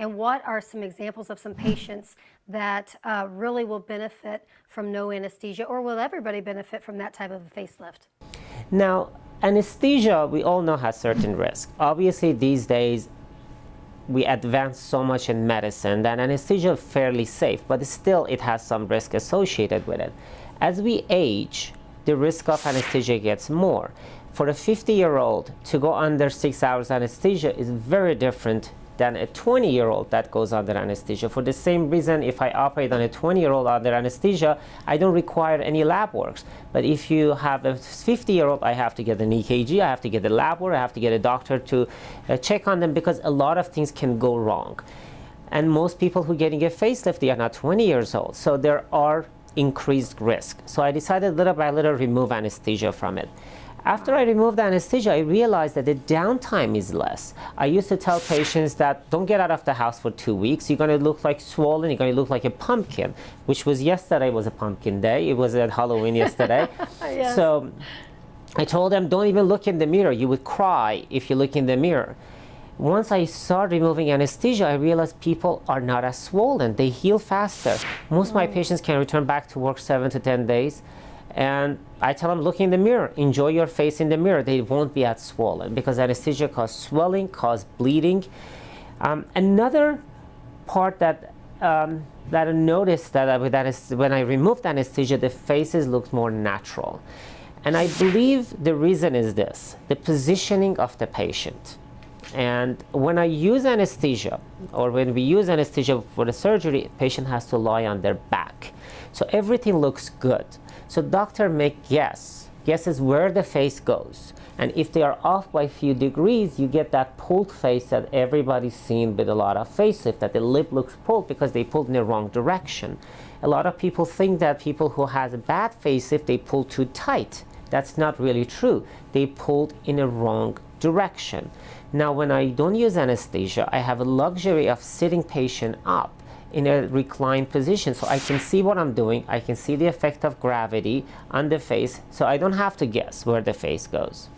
and what are some examples of some patients that really will benefit from no anesthesia, or will everybody benefit from that type of a facelift? Now, anesthesia, we all know, has certain risks. Obviously, these days, we advance so much in medicine that anesthesia is fairly safe, but still it has some risk associated with it. As we age, the risk of anesthesia gets more. For a 50-year-old to go under 6 hours anesthesia is very different than a 20-year-old that goes under anesthesia. For the same reason, if I operate on a 20-year-old under anesthesia, I don't require any lab works. But if you have a 50-year-old, I have to get an EKG, I have to get a lab work, I have to get a doctor to check on them, because a lot of things can go wrong. And most people who are getting a facelift, they are not 20 years old. So there are increased risk. So I decided little by little remove anesthesia from it. After I removed the anesthesia, I realized that the downtime is less. I used to tell patients that don't get out of the house for 2 weeks. You're going to look like swollen. You're going to look like a pumpkin, which was yesterday was a pumpkin day. It was at Halloween yesterday. Yes. So I told them, don't even look in the mirror. You would cry if you look in the mirror. Once I started removing anesthesia, I realized people are not as swollen. They heal faster. Most of my patients can return back to work 7 to 10 days. And I tell them, look in the mirror, enjoy your face in the mirror. They won't be as swollen, because anesthesia causes swelling, causes bleeding. Another part that I noticed that when I removed anesthesia, the faces looked more natural. And I believe the reason is this: the positioning of the patient. And when I use anesthesia, or when we use anesthesia for the surgery, the patient has to lie on their back. So everything looks good. So doctor make guesses where the face goes. And if they are off by a few degrees, you get that pulled face that everybody's seen with a lot of facelift, that the lip looks pulled because they pulled in the wrong direction. A lot of people think that people who has a bad facelift, they pull too tight. That's not really true. They pulled in a wrong direction. Now, when I don't use anesthesia, I have a luxury of sitting patient up in a reclined position, so I can see what I'm doing. I can see the effect of gravity on the face, so I don't have to guess where the face goes.